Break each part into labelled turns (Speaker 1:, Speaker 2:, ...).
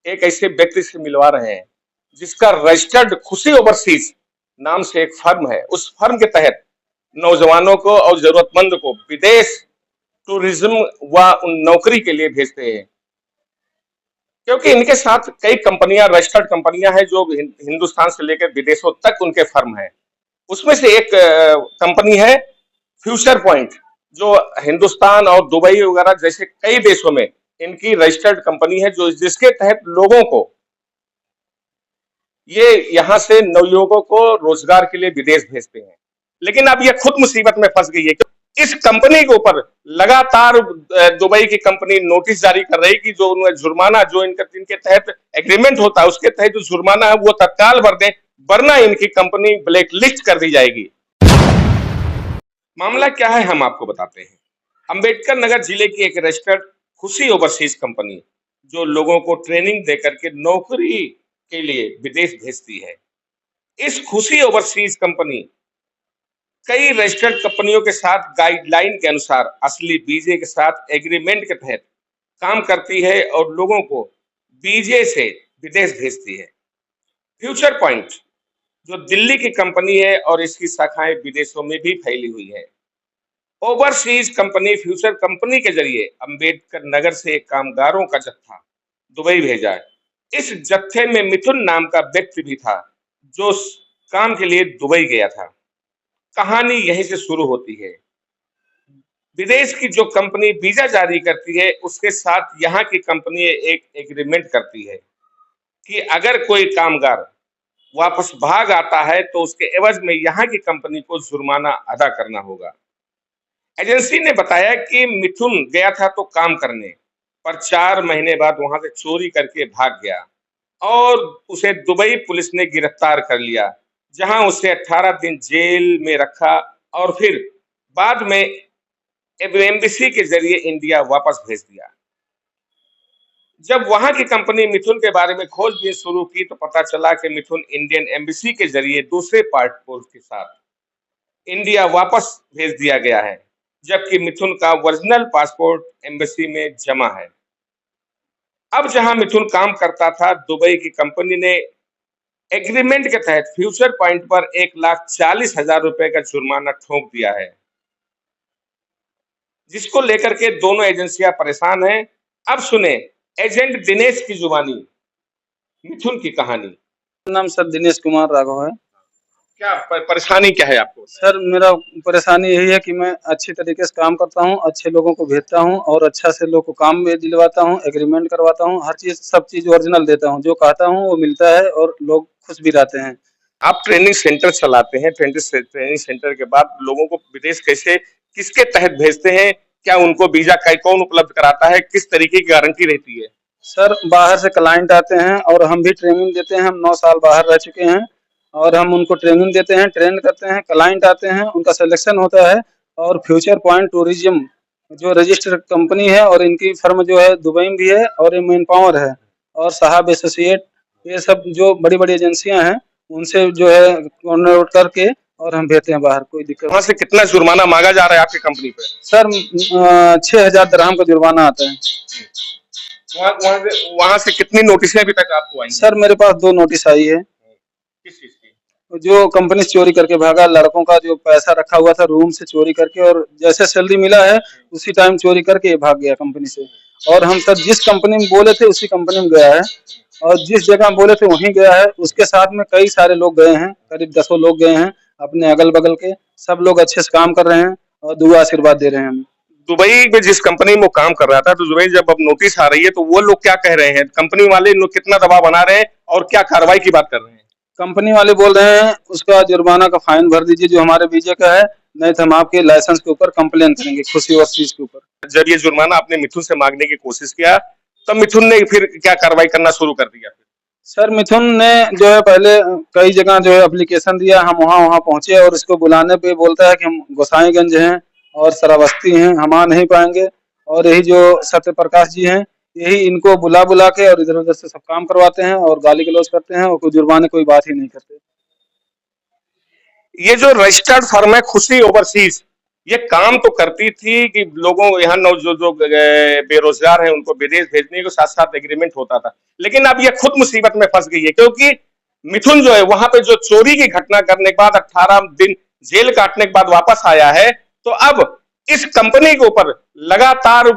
Speaker 1: एक ऐसे व्यक्ति से मिलवा रहे हैं जिसका रजिस्टर्ड खुशी ओवरसीज नाम से एक फर्म है। उस फर्म के तहत नौजवानों को और जरूरतमंद को विदेश टूरिज्म व नौकरी के लिए भेजते हैं, क्योंकि इनके साथ कई कंपनियां, रजिस्टर्ड कंपनियां हैं जो हिंदुस्तान से लेकर विदेशों तक उनके फर्म है। उसमें से एक कंपनी है फ्यूचर पॉइंट, जो हिंदुस्तान और दुबई वगैरह जैसे कई देशों में इनकी रजिस्टर्ड कंपनी है, जो जिसके तहत लोगों को ये यहाँ से नवयुवकों को रोजगार के लिए विदेश भेजते हैं। लेकिन अब ये खुद मुसीबत में फंस गई है कि इस कंपनी के ऊपर लगातार दुबई की कंपनी नोटिस जारी कर रही कि जो उन्हें जुर्माना, जो इनके तहत एग्रीमेंट होता है उसके तहत जो जुर्माना है वो तत्काल भर दें, वरना इनकी कंपनी ब्लैक लिस्ट कर दी जाएगी। मामला क्या है हम आपको बताते हैं। अंबेडकर नगर जिले की एक रजिस्टर्ड खुशी ओवरसीज कंपनी जो लोगों को ट्रेनिंग देकर के नौकरी के लिए विदेश भेजती है। इस खुशी ओवरसीज कंपनी कई रजिस्टर्ड कंपनियों के साथ गाइडलाइन के अनुसार असली वीजे के साथ एग्रीमेंट के तहत काम करती है और लोगों को वीजे से विदेश भेजती है। फ्यूचर पॉइंट जो दिल्ली की कंपनी है और इसकी शाखाएं विदेशों में भी फैली हुई है। ओवरसीज कंपनी फ्यूचर कंपनी के जरिए अंबेडकर नगर से कामगारों का जत्था दुबई भेजा है। इस जत्थे में मिथुन नाम का व्यक्ति भी था जो काम के लिए दुबई गया था। कहानी यहीं से शुरू होती है। विदेश की जो कंपनी वीजा जारी करती है उसके साथ यहाँ की कंपनी एक एग्रीमेंट करती है कि अगर कोई कामगार वापस भाग आता है तो उसके एवज में यहाँ की कंपनी को जुर्माना अदा करना होगा। एजेंसी ने बताया कि मिथुन गया था तो काम करने, पर 4 महीने बाद वहां से चोरी करके भाग गया और उसे दुबई पुलिस ने गिरफ्तार कर लिया, जहां उसे 18 दिन जेल में रखा और फिर बाद में एम्बेसी के जरिए इंडिया वापस भेज दिया। जब वहां की कंपनी मिथुन के बारे में खोजबीन शुरू की तो पता चला कि मिथुन इंडियन एम्बेसी के जरिए दूसरे पासपोर्ट के साथ इंडिया वापस भेज दिया गया है, जबकि मिथुन का ओरिजिनल पासपोर्ट एम्बेसी में जमा है। अब जहां मिथुन काम करता था, दुबई की कंपनी ने एग्रीमेंट के तहत फ्यूचर पॉइंट पर 1,40,000 रुपए का जुर्माना ठोक दिया है, जिसको लेकर के दोनों एजेंसियां परेशान हैं। अब सुने एजेंट दिनेश की जुबानी मिथुन की कहानी।
Speaker 2: नाम सर दिनेश कुमार राघव है।
Speaker 1: क्या परेशानी क्या है आपको?
Speaker 2: सर मेरा परेशानी यही है कि मैं अच्छी तरीके से काम करता हूँ, अच्छे लोगों को भेजता हूँ और अच्छा से लोग को काम में दिलवाता हूँ, एग्रीमेंट करवाता हूँ, हर चीज सब चीज ओरिजिनल देता हूँ, जो कहता हूँ वो मिलता है और लोग खुश भी रहते हैं।
Speaker 1: आप ट्रेनिंग सेंटर चलाते हैं, ट्रेनिंग सेंटर के बाद लोगों को विदेश कैसे, किसके तहत भेजते हैं? क्या उनको वीजा कौन उपलब्ध कराता है? किस तरीके की गारंटी रहती है?
Speaker 2: सर बाहर से क्लाइंट आते हैं और हम भी ट्रेनिंग देते हैं। हम 9 साल बाहर रह चुके हैं और हम उनको ट्रेनिंग देते हैं, ट्रेन करते हैं। क्लाइंट आते हैं, उनका सिलेक्शन होता है और फ्यूचर पॉइंट टूरिज्म जो रजिस्टर्ड कंपनी है और इनकी फर्म जो है दुबई में भी है और ये मैन पावर है और साहब एसोसिएट, ये सब जो बड़ी बड़ी एजेंसियां हैं उनसे जो है कॉन्ट्रैक्ट करके और हम भेजते हैं बाहर। कोई दिक्कत।
Speaker 1: वहाँ से कितना जुर्माना मांगा जा रहा है आपकी कंपनी पे?
Speaker 2: सर 6,000 दिरहम का जुर्माना आता है।
Speaker 1: वहाँ से कितनी नोटिस अभी तक आपको आई?
Speaker 2: सर मेरे पास 2 नोटिस आई है।
Speaker 1: किस चीज की?
Speaker 2: जो कंपनी से चोरी करके भागा, लड़कों का जो पैसा रखा हुआ था रूम से चोरी करके और जैसे सैलरी मिला है उसी टाइम चोरी करके भाग गया कंपनी से। और हम सर जिस कंपनी में बोले थे उसी कंपनी में गया है और जिस जगह बोले थे वहीं गया है। उसके साथ में कई सारे लोग गए हैं, करीब 10 लोग गए हैं अपने अगल बगल के। सब लोग अच्छे से काम कर रहे हैं और दुआ आशीर्वाद दे रहे हैं हमें।
Speaker 1: दुबई में जिस कंपनी में वो काम कर रहा था, तो दुबई जब अब नोटिस आ रही है तो वो लोग क्या कह रहे हैं? कंपनी वाले लोग कितना दबाव बना रहे हैं और क्या कार्रवाई की बात कर रहे हैं?
Speaker 2: कंपनी वाले बोल रहे हैं उसका जुर्माना का फाइन भर दीजिए जो हमारे वीजे का है, नहीं तो हम आपके लाइसेंस के ऊपर कंप्लेन करेंगे, खुशी और चीज के ऊपर।
Speaker 1: जब ये जुर्माना आपने मिथुन से मांगने की कोशिश किया तब मिथुन ने फिर क्या कार्रवाई करना शुरू कर दिया?
Speaker 2: सर मिथुन ने जो है पहले कई जगह जो है एप्लीकेशन दिया, हम वहाँ पहुंचे और इसको बुलाने पे बोलता है कि हम गोसाईगंज हैं और श्रावस्ती हैं, हम आ नहीं पाएंगे। और यही जो सत्य प्रकाश जी हैं यही इनको बुला बुला के और इधर उधर से सब काम करवाते हैं और गाली गलौज करते हैं और कोई जुर्माने कोई बात ही नहीं करते।
Speaker 1: ये जो रजिस्टर्ड फर्म है खुशी ओवरसीज, ये काम तो करती थी कि लोगों यहाँ जो बेरोजगार हैं उनको विदेश भेजने के साथ साथ एग्रीमेंट होता था, लेकिन अब ये खुद मुसीबत में फंस गई है, क्योंकि मिथुन जो है वहां पे जो चोरी की घटना करने के बाद 18 दिन जेल काटने के बाद वापस आया है, तो अब इस कंपनी के ऊपर लगातार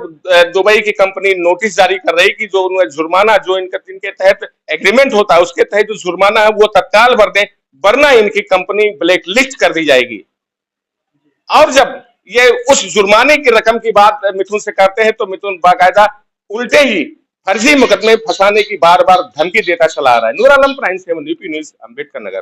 Speaker 1: दुबई की कंपनी नोटिस जारी कर रही कि जो उन्हें जुर्माना जो इनके तहत एग्रीमेंट होता है उसके तहत जो जुर्माना है वो तत्काल भर दें, वरना इनकी कंपनी ब्लैक लिस्ट कर दी जाएगी। और जब ये उस जुर्माने की रकम की बात मिथुन से करते हैं तो मिथुन बाकायदा उल्टे ही फर्जी मुकदमे फंसाने की बार बार धमकी देता चला आ रहा है। Noor Alam, prime 7 UP news, Ambedkar Nagar.